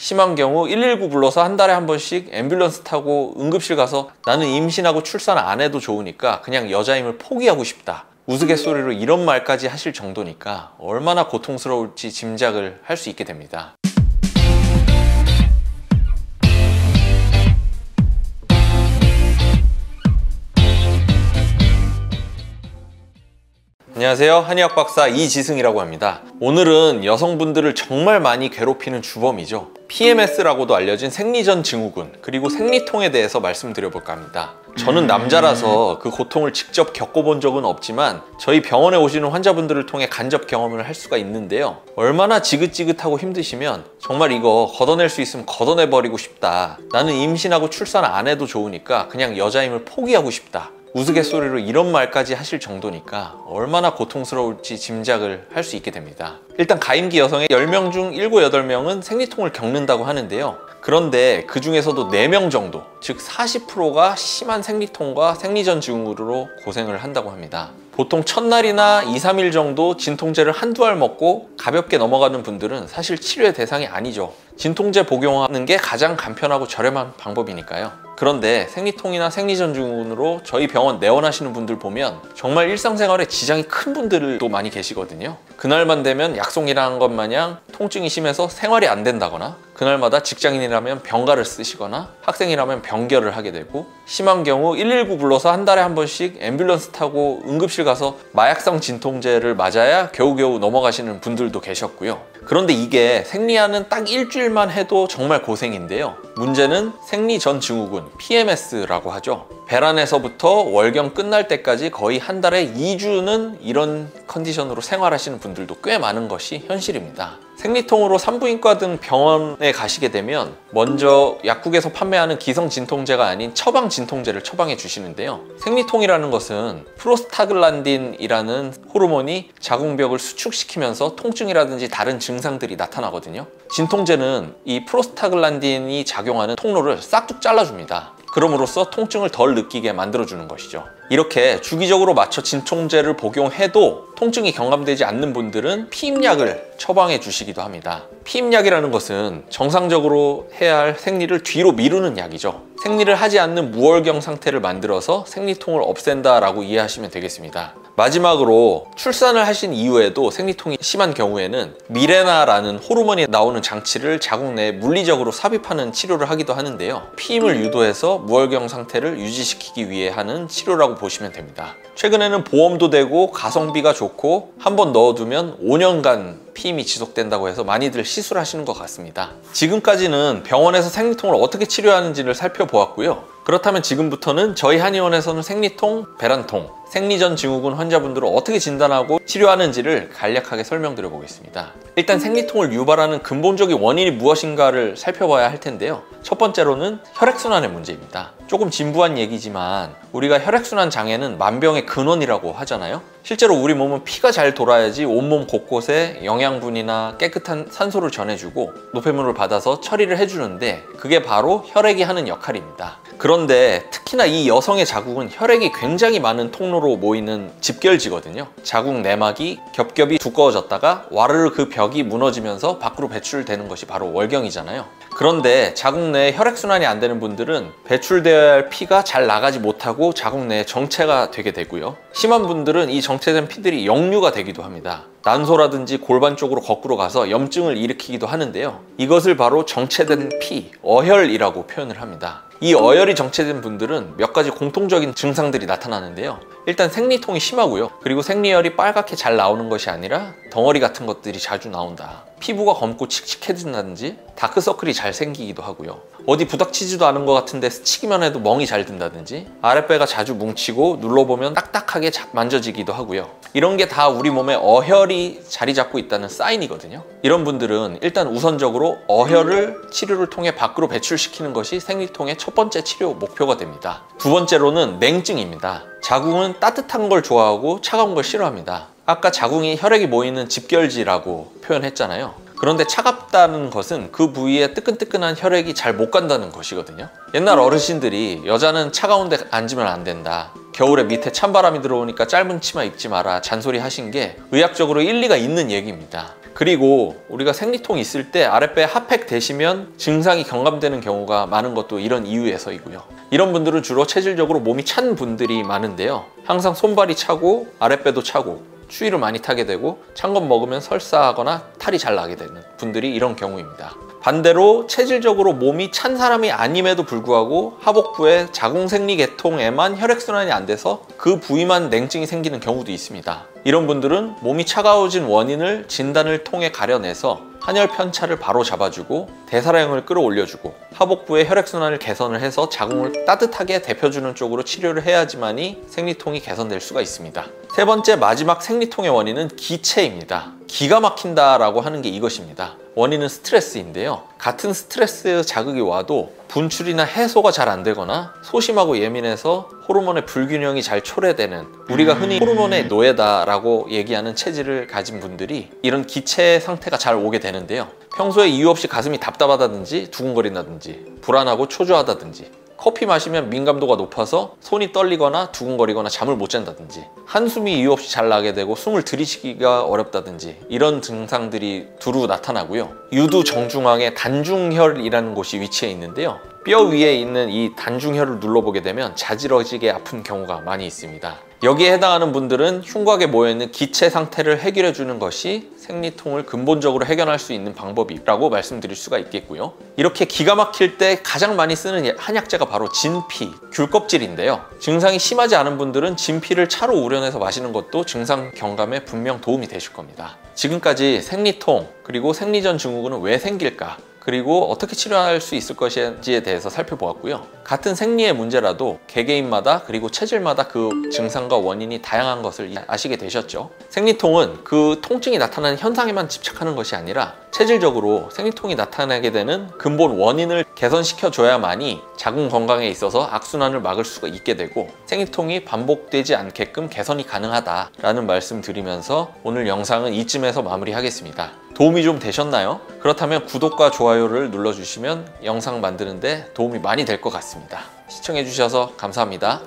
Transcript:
심한 경우 119 불러서 한 달에 한 번씩 앰뷸런스 타고 응급실 가서 나는 임신하고 출산 안 해도 좋으니까 그냥 여자임을 포기하고 싶다, 우스갯소리로 이런 말까지 하실 정도니까 얼마나 고통스러울지 짐작을 할 수 있게 됩니다. 안녕하세요, 한의학 박사 이지승이라고 합니다. 오늘은 여성분들을 정말 많이 괴롭히는 주범이죠. PMS라고도 알려진 생리전 증후군, 그리고 생리통에 대해서 말씀드려볼까 합니다. 저는 남자라서 그 고통을 직접 겪어본 적은 없지만 저희 병원에 오시는 환자분들을 통해 간접 경험을 할 수가 있는데요, 얼마나 지긋지긋하고 힘드시면 정말 이거 걷어낼 수 있으면 걷어내버리고 싶다, 나는 임신하고 출산 안 해도 좋으니까 그냥 여자임을 포기하고 싶다, 우스갯소리로 이런 말까지 하실 정도니까 얼마나 고통스러울지 짐작을 할 수 있게 됩니다. 일단 가임기 여성의 10명 중 7, 8명은 생리통을 겪는다고 하는데요, 그런데 그 중에서도 4명 정도, 즉 40%가 심한 생리통과 생리전 증후군으로 고생을 한다고 합니다. 보통 첫날이나 2, 3일 정도 진통제를 한두 알 먹고 가볍게 넘어가는 분들은 사실 치료의 대상이 아니죠. 진통제 복용하는 게 가장 간편하고 저렴한 방법이니까요. 그런데 생리통이나 생리전 증후군으로 저희 병원 내원하시는 분들 보면 정말 일상생활에 지장이 큰 분들도 많이 계시거든요. 그날만 되면 약속이라는 것 마냥 통증이 심해서 생활이 안 된다거나, 그날마다 직장인이라면 병가를 쓰시거나 학생이라면 병결을 하게 되고, 심한 경우 119 불러서 한 달에 한 번씩 앰뷸런스 타고 응급실 가서 마약성 진통제를 맞아야 겨우겨우 넘어가시는 분들도 계셨고요. 그런데 이게 생리하는 딱 일주일만 해도 정말 고생인데요, 문제는 생리전 증후군, PMS라고 하죠. 배란에서부터 월경 끝날 때까지 거의 한 달에 2주는 이런 컨디션으로 생활하시는 분들도 꽤 많은 것이 현실입니다. 생리통으로 산부인과 등 병원에 가시게 되면 먼저 약국에서 판매하는 기성 진통제가 아닌 처방 진통제를 처방해 주시는데요, 생리통이라는 것은 프로스타글란딘이라는 호르몬이 자궁벽을 수축시키면서 통증이라든지 다른 증상들이 나타나거든요. 진통제는 이 프로스타글란딘이 작용하는 통로를 싹둑 잘라줍니다. 그럼으로써 통증을 덜 느끼게 만들어주는 것이죠. 이렇게 주기적으로 맞춰 진통제를 복용해도 통증이 경감되지 않는 분들은 피임약을 처방해 주시기도 합니다. 피임약이라는 것은 정상적으로 해야 할 생리를 뒤로 미루는 약이죠. 생리를 하지 않는 무월경 상태를 만들어서 생리통을 없앤다라고 이해하시면 되겠습니다. 마지막으로 출산을 하신 이후에도 생리통이 심한 경우에는 미레나라는 호르몬이 나오는 장치를 자궁 내에 물리적으로 삽입하는 치료를 하기도 하는데요, 피임을 유도해서 무월경 상태를 유지시키기 위해 하는 치료라고 보시면 됩니다. 최근에는 보험도 되고 가성비가 좋고 한번 넣어두면 5년간 피임이 지속된다고 해서 많이들 시술하시는 것 같습니다. 지금까지는 병원에서 생리통을 어떻게 치료하는지를 살펴보았고요. 그렇다면 지금부터는 저희 한의원에서는 생리통, 배란통, 생리전 증후군 환자분들을 어떻게 진단하고 치료하는지를 간략하게 설명드려 보겠습니다. 일단 생리통을 유발하는 근본적인 원인이 무엇인가를 살펴봐야 할 텐데요, 첫 번째로는 혈액순환의 문제입니다. 조금 진부한 얘기지만 우리가 혈액순환 장애는 만병의 근원이라고 하잖아요. 실제로 우리 몸은 피가 잘 돌아야지 온몸 곳곳에 영양분이나 깨끗한 산소를 전해주고 노폐물을 받아서 처리를 해주는데, 그게 바로 혈액이 하는 역할입니다. 그런데 특히나 이 여성의 자궁은 혈액이 굉장히 많은 통로로 모이는 집결지거든요. 자궁 내막이 겹겹이 두꺼워졌다가 와르르 그 벽이 무너지면서 밖으로 배출되는 것이 바로 월경이잖아요. 그런데 자궁 내에 혈액순환이 안 되는 분들은 배출되어야 할 피가 잘 나가지 못하고 자궁 내에 정체가 되게 되고요, 심한 분들은 이 정체된 피들이 역류가 되기도 합니다. 난소라든지 골반 쪽으로 거꾸로 가서 염증을 일으키기도 하는데요, 이것을 바로 정체된 피, 어혈이라고 표현을 합니다. 이 어혈이 정체된 분들은 몇 가지 공통적인 증상들이 나타나는데요, 일단 생리통이 심하고요, 그리고 생리혈이 빨갛게 잘 나오는 것이 아니라 덩어리 같은 것들이 자주 나온다, 피부가 검고 칙칙해진다든지 다크서클이 잘 생기기도 하고요, 어디 부닥치지도 않은 것 같은데 스치기만 해도 멍이 잘 든다든지 아랫배가 자주 뭉치고 눌러보면 딱딱하게 만져지기도 하고요. 이런 게 다 우리 몸에 어혈이 자리 잡고 있다는 사인이거든요. 이런 분들은 일단 우선적으로 어혈을 치료를 통해 밖으로 배출시키는 것이 생리통의 첫 번째 치료 목표가 됩니다. 두 번째로는 냉증입니다. 자궁은 따뜻한 걸 좋아하고 차가운 걸 싫어합니다. 아까 자궁이 혈액이 모이는 집결지라고 표현했잖아요. 그런데 차갑다는 것은 그 부위에 뜨끈뜨끈한 혈액이 잘 못 간다는 것이거든요. 옛날 어르신들이 여자는 차가운 데 앉으면 안 된다, 겨울에 밑에 찬바람이 들어오니까 짧은 치마 입지 마라 잔소리 하신 게 의학적으로 일리가 있는 얘기입니다. 그리고 우리가 생리통이 있을 때 아랫배 핫팩 대시면 증상이 경감되는 경우가 많은 것도 이런 이유에서이고요. 이런 분들은 주로 체질적으로 몸이 찬 분들이 많은데요. 항상 손발이 차고 아랫배도 차고 추위를 많이 타게 되고 찬 것 먹으면 설사하거나 탈이 잘 나게 되는 분들이 이런 경우입니다. 반대로 체질적으로 몸이 찬 사람이 아님에도 불구하고 하복부의 자궁생리계통에만 혈액순환이 안 돼서 그 부위만 냉증이 생기는 경우도 있습니다. 이런 분들은 몸이 차가워진 원인을 진단을 통해 가려내서 한열 편차를 바로 잡아주고 대사량을 끌어올려주고 하복부의 혈액순환을 개선을 해서 자궁을 따뜻하게 데펴주는 쪽으로 치료를 해야지만이 생리통이 개선될 수가 있습니다. 세 번째, 마지막 생리통의 원인은 기체입니다. 기가 막힌다라고 하는 게 이것입니다. 원인은 스트레스인데요. 같은 스트레스 자극이 와도 분출이나 해소가 잘 안 되거나 소심하고 예민해서 호르몬의 불균형이 잘 초래되는, 우리가 흔히 호르몬의 노예다라고 얘기하는 체질을 가진 분들이 이런 기체 상태가 잘 오게 되는데요. 평소에 이유 없이 가슴이 답답하다든지 두근거린다든지 불안하고 초조하다든지 커피 마시면 민감도가 높아서 손이 떨리거나 두근거리거나 잠을 못 잔다든지 한숨이 이유 없이 잘 나게 되고 숨을 들이쉬기가 어렵다든지 이런 증상들이 두루 나타나고요. 유두 정중앙에 단중혈이라는 곳이 위치해 있는데요. 뼈 위에 있는 이 단중혈을 눌러보게 되면 자지러지게 아픈 경우가 많이 있습니다. 여기에 해당하는 분들은 흉곽에 모여있는 기체 상태를 해결해 주는 것이 생리통을 근본적으로 해결할 수 있는 방법이라고 말씀드릴 수가 있겠고요. 이렇게 기가 막힐 때 가장 많이 쓰는 한약재가 바로 진피, 귤껍질인데요. 증상이 심하지 않은 분들은 진피를 차로 우려내서 마시는 것도 증상 경감에 분명 도움이 되실 겁니다. 지금까지 생리통 그리고 생리전 증후군은 왜 생길까, 그리고 어떻게 치료할 수 있을 것인지에 대해서 살펴보았고요. 같은 생리의 문제라도 개개인마다 그리고 체질마다 그 증상과 원인이 다양한 것을 아시게 되셨죠. 생리통은 그 통증이 나타나는 현상에만 집착하는 것이 아니라 체질적으로 생리통이 나타나게 되는 근본 원인을 개선시켜 줘야만이 자궁 건강에 있어서 악순환을 막을 수가 있게 되고 생리통이 반복되지 않게끔 개선이 가능하다라는 말씀 드리면서 오늘 영상은 이쯤에서 마무리하겠습니다. 도움이 좀 되셨나요? 그렇다면 구독과 좋아요를 눌러주시면 영상 만드는데 도움이 많이 될 것 같습니다. 시청해주셔서 감사합니다.